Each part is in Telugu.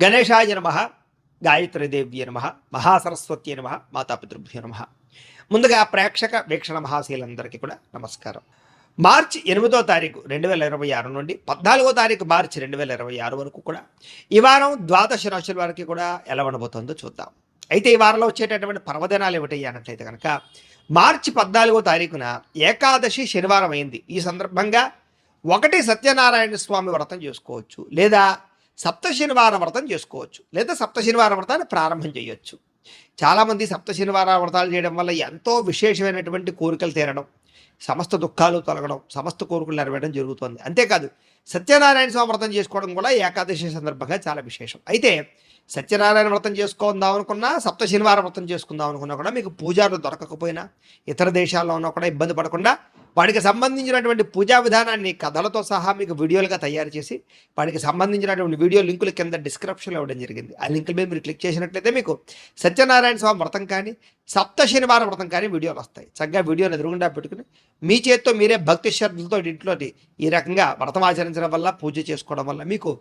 గణేశాయ నమ, గాయత్రీదేవ్య నమ, మహాసరస్వతి నమ, మాతాపితృభ్యో నమ. ముందుగా ప్రేక్షక వీక్షణ మహాశీలందరికీ కూడా నమస్కారం. మార్చి 8వ తారీఖు 2026 నుండి 14వ తారీఖు మార్చి 2026 వరకు కూడా ఈ వారం ద్వాదశ రాశుల వారికి కూడా ఎలా ఉండబోతుందో చూద్దాం. అయితే ఈ వారంలో వచ్చేటటువంటి పర్వదినాలు ఏమిటి అన్నట్లయితే కనుక మార్చి 14వ తారీఖున ఏకాదశి శనివారం అయింది. ఈ సందర్భంగా ఒకటి సత్యనారాయణ స్వామి వ్రతం చేసుకోవచ్చు, లేదా సప్త శనివార వ్రతం చేసుకోవచ్చు, లేదా సప్త శనివార వ్రతాన్ని ప్రారంభం చేయొచ్చు. చాలామంది సప్త శనివార వ్రతాలు చేయడం వల్ల ఎంతో విశేషమైనటువంటి కోరికలు తీరడం, సమస్త దుఃఖాలు తొలగడం, సమస్త కోరికలు నెరవేరడం జరుగుతుంది. అంతేకాదు సత్యనారాయణ స్వామి వ్రతం చేసుకోవడం కూడా ఏకాదశి సందర్భంగా చాలా విశేషం. అయితే సత్యనారాయణ వ్రతం చేసుకుందాం అనుకున్నా, సప్త శనివారం వ్రతం చేసుకుందాం అనుకున్నా కూడా మీకు పూజారులు దొరకకపోయినా, ఇతర దేశాల్లో ఉన్నా కూడా ఇబ్బంది పడకుండా వాడికి సంబంధించినటువంటి పూజా విధానాన్ని కథలతో సహా మీకు వీడియోలుగా తయారు చేసి వాడికి సంబంధించినటువంటి వీడియో లింకులు కింద డిస్క్రిప్షన్లో ఇవ్వడం జరిగింది. ఆ లింకుల మీద మీరు క్లిక్ చేసినట్లయితే మీకు సత్యనారాయణ స్వామి వ్రతం కానీ సప్త శనివారం వ్రతం కానీ వీడియోలు వస్తాయి. చక్కగా వీడియోని ఎదురుగుండా పెట్టుకుని మీ చేత్తో మీరే భక్తి శ్రద్ధలతో ఇంట్లో ఈ రకంగా వ్రతం ఆచరించడం వల్ల, పూజ చేసుకోవడం వల్ల మీకు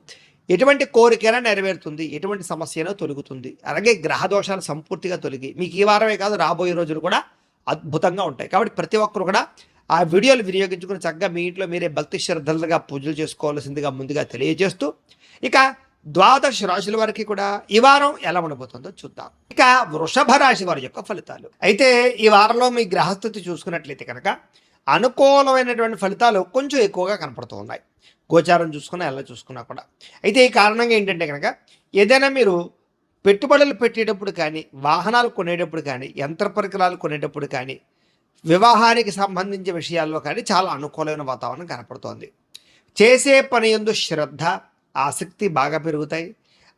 ఎటువంటి కోరికైనా నెరవేరుతుంది, ఎటువంటి సమస్య అయినా తొలుగుతుంది. అలాగే గ్రహ దోషాలు సంపూర్తిగా తొలగి మీకు ఈ వారమే కాదు రాబోయే రోజులు కూడా అద్భుతంగా ఉంటాయి. కాబట్టి ప్రతి ఒక్కరు కూడా ఆ వీడియోలు వినియోగించుకుని చక్కగా మీ ఇంట్లో మీరే భక్తి శ్రద్ధలుగా పూజలు చేసుకోవాల్సిందిగా ముందుగా తెలియజేస్తూ, ఇక ద్వాదశ రాశుల వారికి కూడా ఈ వారం ఎలా ఉండబోతుందో చూద్దాం. ఇక వృషభ రాశి వారి యొక్క ఫలితాలు. అయితే ఈ వారంలో మీ గ్రహస్థితి చూసుకున్నట్లయితే కనుక అనుకూలమైనటువంటి ఫలితాలు కొంచెం ఎక్కువగా కనపడుతూ ఉన్నాయి, గోచారం చూసుకున్నా ఎలా చూసుకున్నా కూడా. అయితే ఈ కారణంగా ఏంటంటే కనుక ఏదైనా మీరు పెట్టుబడులు పెట్టేటప్పుడు కానీ, వాహనాలు కొనేటప్పుడు కానీ, యంత్ర పరికరాలు కొనేటప్పుడు కానీ, వివాహానికి సంబంధించిన విషయాల్లో కానీ చాలా అనుకూలమైన వాతావరణం కనపడుతోంది. చేసే పని యందు శ్రద్ధ, ఆసక్తి బాగా పెరుగుతాయి.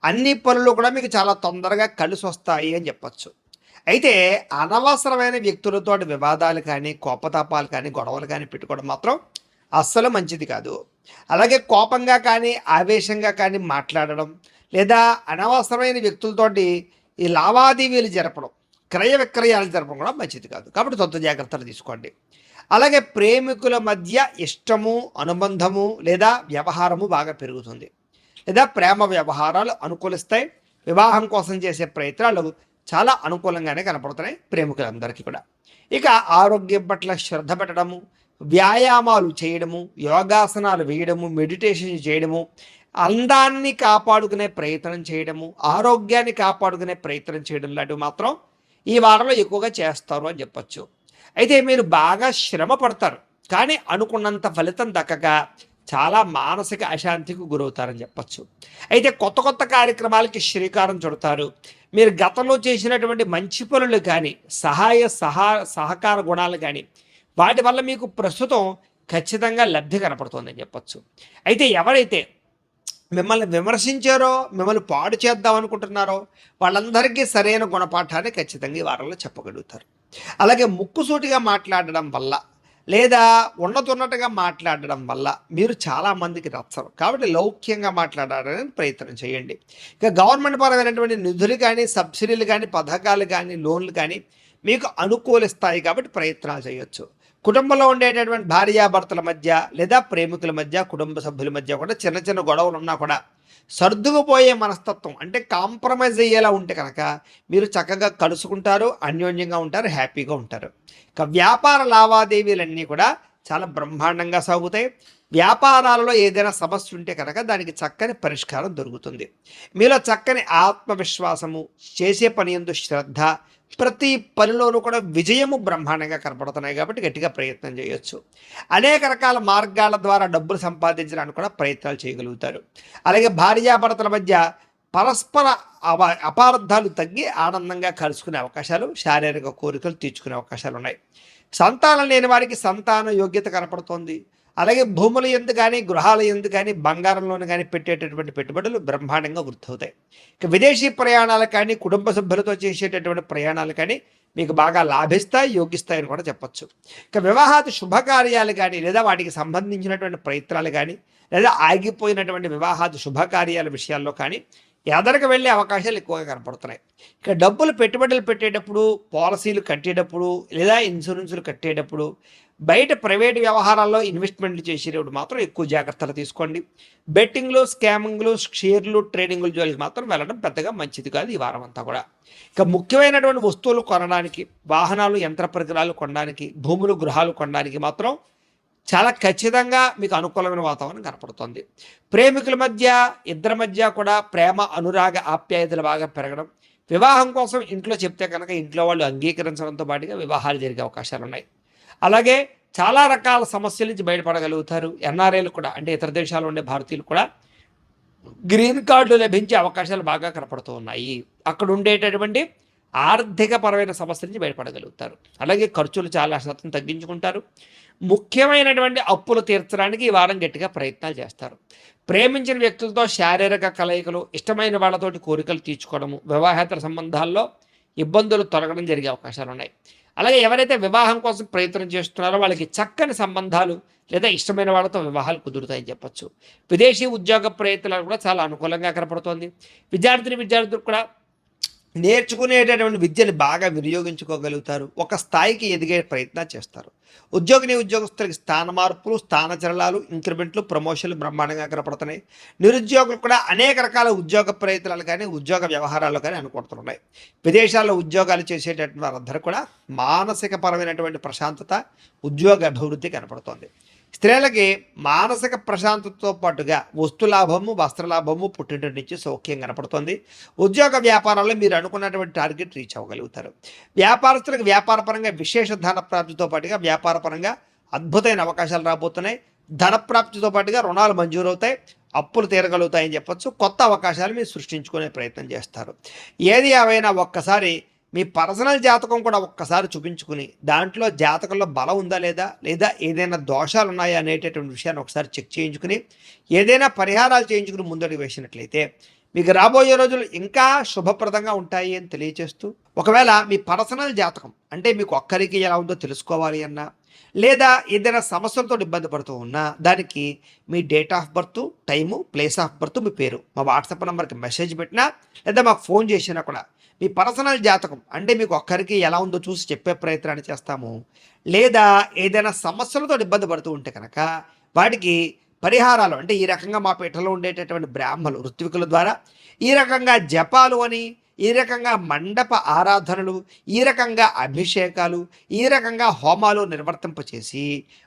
అన్ని పనులు కూడా మీకు చాలా తొందరగా కలిసి వస్తాయి అని చెప్పచ్చు. అయితే అనవసరమైన వ్యక్తులతో వివాదాలు కానీ, కోపతాపాలు కానీ, గొడవలు కానీ పెట్టుకోవడం మాత్రం అస్సలు మంచిది కాదు. అలాగే కోపంగా కానీ, ఆవేశంగా కానీ మాట్లాడడం, లేదా అనవసరమైన వ్యక్తులతోటి ఈ లావాదేవీలు జరపడం, క్రయ విక్రయాలు జరపడం కూడా మంచిది కాదు. కాబట్టి తొంత జాగ్రత్తలు తీసుకోండి. అలాగే ప్రేమికుల మధ్య ఇష్టము, అనుబంధము లేదా వ్యవహారము బాగా పెరుగుతుంది, లేదా ప్రేమ వ్యవహారాలు అనుకూలిస్తాయి. వివాహం కోసం చేసే ప్రయత్నాలు చాలా అనుకూలంగానే కనపడుతున్నాయి ప్రేమికులందరికీ కూడా. ఇక ఆరోగ్యం పట్ల శ్రద్ధ పెట్టడము, వ్యాయామాలు చేయడము, యోగాసనాలు వేయడము, మెడిటేషన్ చేయడము, అందాన్ని కాపాడుకునే ప్రయత్నం చేయడము, ఆరోగ్యాన్ని కాపాడుకునే ప్రయత్నం చేయడం లాంటివి మాత్రం ఈ వారంలో ఎక్కువగా చేస్తారు అని చెప్పచ్చు. అయితే మీరు బాగా శ్రమ పడతారు, కానీ అనుకున్నంత ఫలితం దక్కక చాలా మానసిక అశాంతికి గురవుతారని చెప్పచ్చు. అయితే కొత్త కొత్త కార్యక్రమాలకి శ్రీకారం చుడతారు. మీరు గతంలో చేసినటువంటి మంచి పనులు కానీ, సహకార గుణాలు కానీ, వాటి వల్ల మీకు ప్రస్తుతం ఖచ్చితంగా లబ్ధి కనపడుతుందని చెప్పచ్చు. అయితే ఎవరైతే మిమ్మల్ని విమర్శించారో, మిమ్మల్ని పాడు చేద్దాం అనుకుంటున్నారో వాళ్ళందరికీ సరైన గుణపాఠాన్ని ఖచ్చితంగా ఈ వారంలో చెప్పగలుగుతారు. అలాగే ముక్కుసూటిగా మాట్లాడడం వల్ల, లేదా ఉన్నతున్నట్టుగా మాట్లాడడం వల్ల మీరు చాలామందికి నచ్చరు. కాబట్టి లౌక్యంగా మాట్లాడడానికి ప్రయత్నం చేయండి. ఇక గవర్నమెంట్ పరమైనటువంటి నిధులు కానీ, సబ్సిడీలు కానీ, పథకాలు కానీ, లోన్లు కానీ మీకు అనుకూలిస్తాయి. కాబట్టి ప్రయత్నాలు చేయొచ్చు. కుటుంబంలో ఉండేటటువంటి భార్యాభర్తల మధ్య, లేదా ప్రేమికుల మధ్య, కుటుంబ సభ్యుల మధ్య కూడా చిన్న చిన్న గొడవలు ఉన్నా కూడా సర్దుకుపోయే మనస్తత్వం, అంటే కాంప్రమైజ్ అయ్యేలా ఉంటే కనుక మీరు చక్కగా కలుసుకుంటారు, అన్యోన్యంగా ఉంటారు, హ్యాపీగా ఉంటారు. ఇక వ్యాపార లావాదేవీలన్నీ కూడా చాలా బ్రహ్మాండంగా సాగుతాయి. వ్యాపారాలలో ఏదైనా సమస్య ఉంటే కనుక దానికి చక్కని పరిష్కారం దొరుకుతుంది. మీలో చక్కని ఆత్మవిశ్వాసము, చేసే పని యందు శ్రద్ధ, ప్రతి పనిలోనూ కూడా విజయము బ్రహ్మాండంగా కనపడుతున్నాయి. కాబట్టి గట్టిగా ప్రయత్నం చేయొచ్చు. అనేక రకాల మార్గాల ద్వారా డబ్బులు సంపాదించడానికి కూడా ప్రయత్నాలు చేయగలుగుతారు. అలాగే భార్యాభర్తల మధ్య పరస్పర అపార్థాలు తగ్గి ఆనందంగా కలుసుకునే అవకాశాలు, శారీరక కోరికలు తీర్చుకునే అవకాశాలు ఉన్నాయి. సంతానం లేని వారికి సంతాన యోగ్యత కనపడుతోంది. అలాగే భూముల యందు కానీ, గృహాల యందు కానీ, బంగారంలోని కానీ పెట్టేటటువంటి పెట్టుబడులు బ్రహ్మాండంగా వృద్ధవుతాయి. ఇక విదేశీ ప్రయాణాలు కానీ, కుటుంబ సభ్యులతో చేసేటటువంటి ప్రయాణాలు కానీ మీకు బాగా లాభిస్తాయి, యోగిస్తాయని కూడా చెప్పచ్చు. ఇక వివాహాది శుభకార్యాలు కానీ, లేదా వాటికి సంబంధించినటువంటి ప్రయత్నాలు కానీ, లేదా ఆగిపోయినటువంటి వివాహాది శుభకార్యాల విషయాల్లో కానీ ఎదరికి వెళ్ళే అవకాశాలు ఎక్కువగా కనపడుతున్నాయి. ఇక డబ్బులు పెట్టుబడులు పెట్టేటప్పుడు, పాలసీలు కట్టేటప్పుడు, లేదా ఇన్సూరెన్సులు కట్టేటప్పుడు బయట ప్రైవేట్ వ్యవహారాల్లో ఇన్వెస్ట్మెంట్లు చేసేటప్పుడు మాత్రం ఎక్కువ జాగ్రత్తలు తీసుకోండి. బెట్టింగ్లు, స్కామింగ్లు, షేర్లు, ట్రేడింగ్లు జోలికి మాత్రం వెళ్ళడం పెద్దగా మంచిది కాదు ఈ వారం అంతా కూడా. ఇక ముఖ్యమైనటువంటి వస్తువులు కొనడానికి, వాహనాలు, యంత్ర పరికరాలు కొనడానికి, భూములు, గృహాలు కొనడానికి మాత్రం చాలా ఖచ్చితంగా మీకు అనుకూలమైన వాతావరణం కనపడుతుంది. ప్రేమికుల మధ్య, ఇద్దరి మధ్య కూడా ప్రేమ, అనురాగ, ఆప్యాయతలు బాగా పెరగడం, వివాహం కోసం ఇంట్లో చెప్తే కనుక ఇంట్లో వాళ్ళు అంగీకరించడంతో పాటుగా వివాహాలు జరిగే అవకాశాలు ఉన్నాయి. అలాగే చాలా రకాల సమస్యల నుంచి బయటపడగలుగుతారు. ఎన్ఆర్ఐలు కూడా, అంటే ఇతర దేశాల్లో ఉండే భారతీయులు కూడా గ్రీన్ కార్డులు లభించే అవకాశాలు బాగా కనపడుతూ ఉన్నాయి. అక్కడ ఉండేటటువంటి ఆర్థిక పరమైన సమస్యల నుంచి బయటపడగలుగుతారు. అలాగే ఖర్చులు చాలా శాతం తగ్గించుకుంటారు. ముఖ్యమైనటువంటి అప్పులు తీర్చడానికి ఈ వారం గట్టిగా ప్రయత్నాలు చేస్తారు. ప్రేమించిన వ్యక్తులతో శారీరక కలయికలు, ఇష్టమైన వాళ్ళతోటి కోరికలు తీర్చుకోవడము, వివాహేతర సంబంధాల్లో ఇబ్బందులు తొలగడం జరిగే అవకాశాలు ఉన్నాయి. అలాగే ఎవరైతే వివాహం కోసం ప్రయత్నం చేస్తున్నారో వాళ్ళకి చక్కని సంబంధాలు లేదా ఇష్టమైన వాళ్ళతో వివాహాలు కుదురుతాయని చెప్పచ్చు. విదేశీ ఉద్యోగ ప్రయత్నాలు కూడా చాలా అనుకూలంగా కనపడుతోంది. విద్యార్థులకు కూడా నేర్చుకునేటటువంటి విద్యను బాగా వినియోగించుకోగలుగుతారు. ఒక స్థాయికి ఎదిగే ప్రయత్నాలు చేస్తారు. ఉద్యోగస్తులకి స్థాన మార్పులు, స్థానచలనాలు, ఇంక్రిమెంట్లు, ప్రమోషన్లు బ్రహ్మాండంగా కనపడుతున్నాయి. నిరుద్యోగులు కూడా అనేక రకాల ఉద్యోగ ప్రయత్నాలు కానీ, ఉద్యోగ వ్యవహారాలు కానీ అనుకుంటున్నాయి. విదేశాల్లో ఉద్యోగాలు చేసేటటువంటి వారందరూ కూడా మానసిక పరమైనటువంటి ప్రశాంతత, ఉద్యోగ అభివృద్ధి కనపడుతోంది. స్త్రీలకి మానసిక ప్రశాంతతతో పాటుగా వస్తులాభము, వస్త్రలాభము, పుట్టింటి నుంచి సౌఖ్యం కనపడుతుంది. ఉద్యోగ వ్యాపారాల్లో మీరు అనుకున్నటువంటి టార్గెట్ రీచ్ అవ్వగలుగుతారు. వ్యాపారస్తులకు వ్యాపారపరంగా విశేష ధన ప్రాప్తితో పాటుగా వ్యాపారపరంగా అద్భుతమైన అవకాశాలు రాబోతున్నాయి. ధన ప్రాప్తితో పాటుగా రుణాలు మంజూరవుతాయి, అప్పులు తీరగలుగుతాయని చెప్పొచ్చు. కొత్త అవకాశాలు మీరు సృష్టించుకునే ప్రయత్నం చేస్తారు. ఏది ఏవైనా ఒక్కసారి మీ పర్సనల్ జాతకం కూడా ఒక్కసారి చూపించుకుని దాంట్లో జాతకంలో బలం ఉందా లేదా ఏదైనా దోషాలు ఉన్నాయా అనేటటువంటి విషయాన్ని ఒకసారి చెక్ చేయించుకుని ఏదైనా పరిహారాలు చేయించుకుని ముందడుగు వేసినట్లయితే మీకు రాబోయే రోజులు ఇంకా శుభప్రదంగా ఉంటాయి అని తెలియజేస్తూ, ఒకవేళ మీ పర్సనల్ జాతకం అంటే మీకు ఒక్కరికి ఎలా ఉందో తెలుసుకోవాలి అన్నా లేదా ఏదైనా సమస్యలతో ఇబ్బంది పడుతూ ఉన్నా దానికి మీ date of birth, time, place of birth, మీ పేరు మా వాట్సాప్ నెంబర్కి మెసేజ్ పెట్టినా లేదా మాకు ఫోన్ చేసినా కూడా మీ పర్సనల్ జాతకం అంటే మీకు ఒక్కరికి ఎలా ఉందో చూసి చెప్పే ప్రయత్నాన్ని చేస్తాము. లేదా ఏదైనా సమస్యలతో ఇబ్బంది పడుతూ ఉంటే కనుక వాటికి పరిహారాలు అంటే ఈ రకంగా మా పీఠలో ఉండేటటువంటి బ్రాహ్మలు, ఋత్వికుల ద్వారా ఈ రకంగా జపాలు అని, ఈ రకంగా మండప ఆరాధనలు, ఈ రకంగా అభిషేకాలు, ఈ రకంగా హోమాలు నిర్వర్తింపచేసి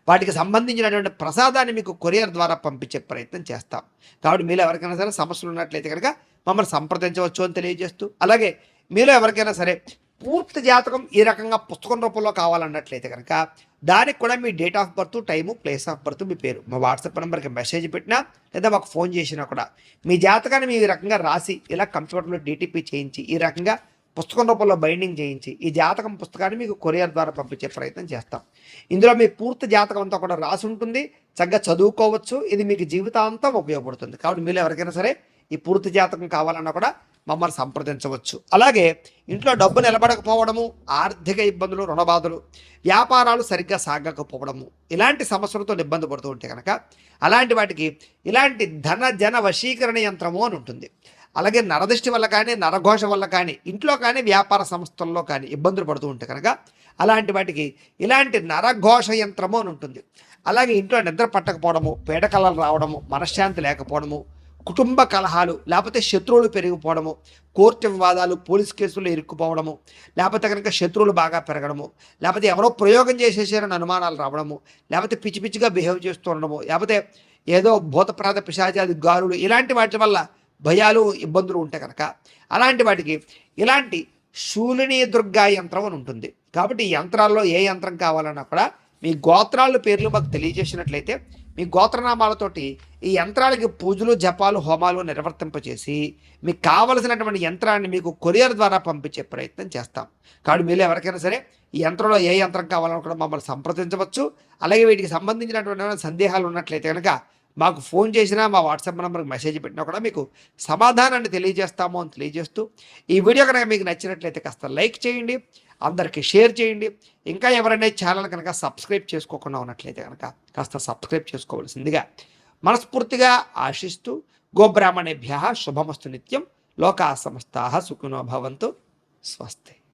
వాటికి సంబంధించినటువంటి ప్రసాదాన్ని మీకు కొరియర్ ద్వారా పంపించే ప్రయత్నం చేస్తాం. కాబట్టి మీలో ఎవరికైనా సరే సమస్యలు ఉన్నట్లయితే కనుక మమ్మల్ని సంప్రదించవచ్చు అని తెలియజేస్తూ, అలాగే మీలో ఎవరికైనా సరే పూర్తి జాతకం ఈ రకంగా పుస్తకం రూపంలో కావాలన్నట్లయితే కనుక దానికి కూడా మీ date of birth, time, place of birth, మీ పేరు మా వాట్సాప్ నెంబర్కి మెసేజ్ పెట్టినా లేదా మాకు ఫోన్ చేసినా కూడా మీ జాతకాన్ని మీ రకంగా రాసి ఇలా కంప్యూటర్లో డీటీపీ చేయించి ఈ రకంగా పుస్తకం రూపంలో బైండింగ్ చేయించి ఈ జాతకం పుస్తకాన్ని మీకు కొరియర్ ద్వారా పంపించే ప్రయత్నం చేస్తాం. ఇందులో మీ పూర్తి జాతకం అంతా కూడా రాసి ఉంటుంది, చక్కగా చదువుకోవచ్చు. ఇది మీకు జీవితాంతం ఉపయోగపడుతుంది. కాబట్టి మీరు ఎవరికైనా సరే ఈ పూర్తి జాతకం కావాలన్నా కూడా మమ్మల్ని సంప్రదించవచ్చు. అలాగే ఇంట్లో డబ్బు నిలబడకపోవడము, ఆర్థిక ఇబ్బందులు, రుణబాధలు, వ్యాపారాలు సరిగ్గా సాగకపోవడము, ఇలాంటి సమస్యలతో ఇబ్బంది పడుతూ ఉంటే కనుక అలాంటి వాటికి ఇలాంటి ధన జన వశీకరణ యంత్రము అని ఉంటుంది. అలాగే నరదృష్టి వల్ల కానీ, నరఘోష వల్ల కానీ, ఇంట్లో కానీ, వ్యాపార సంస్థల్లో కానీ ఇబ్బందులు పడుతూ ఉంటే కనుక అలాంటి వాటికి ఇలాంటి నరఘోష యంత్రము అని ఉంటుంది. అలాగే ఇంట్లో నిద్ర పట్టకపోవడము, పీడకలలు రావడము, మనశ్శాంతి లేకపోవడము, కుటుంబ కలహాలు, లేకపోతే శత్రువులు పెరిగిపోవడము, కోర్టు వివాదాలు, పోలీస్ కేసుల్లో ఇరుక్కుపోవడము, లేకపోతే కనుక శత్రువులు బాగా పెరగడము, లేకపోతే ఎవరో ప్రయోగం చేసేసారని అనుమానాలు రావడము, లేకపోతే పిచ్చి పిచ్చిగా బిహేవ్ చేస్తూ ఉండడము, లేకపోతే ఏదో భూతప్రాత పిశాచాది గారులు, ఇలాంటి వాటి వల్ల భయాలు, ఇబ్బందులు ఉంటాయి కనుక అలాంటి వాటికి ఇలాంటి శూలిని దుర్గా యంత్రం అని ఉంటుంది. కాబట్టి ఈ యంత్రాల్లో ఏ యంత్రం కావాలన్నా కూడా మీ గోత్రాల పేర్లు మాకు తెలియజేసినట్లయితే మీ గోత్రనామాలతోటి ఈ యంత్రాలకి పూజలు, జపాలు, హోమాలు నిర్వర్తింపచేసి మీకు కావలసినటువంటి యంత్రాన్ని మీకు కొరియర్ ద్వారా పంపించే ప్రయత్నం చేస్తాం. కాబట్టి మీరు ఎవరికైనా సరే ఈ యంత్రంలో ఏ యంత్రం కావాలని కూడా మమ్మల్ని సంప్రదించవచ్చు. అలాగే వీటికి సంబంధించినటువంటి సందేహాలు ఉన్నట్లయితే కనుక మాకు ఫోన్ చేసినా, మా వాట్సాప్ నెంబర్కి మెసేజ్ పెట్టినా కూడా మీకు సమాధానాన్ని తెలియజేస్తాము అని తెలియజేస్తూ, ఈ వీడియో కనుక మీకు నచ్చినట్లయితే కాస్త లైక్ చేయండి, అందరికీ షేర్ చేయండి. ఇంకా ఎవరైనా ఛానల్ కనుక సబ్స్క్రైబ్ చేసుకోకుండా ఉన్నట్లయితే కనుక కాస్త సబ్స్క్రైబ్ చేసుకోవాల్సిందిగా మనస్ఫూర్తిగా ఆశిస్తూ, గోబ్రాహ్మణేభ్యః శుభమస్తు నిత్యం, లోకా సమస్తాః సుఖినో భవంతు, స్వస్తి.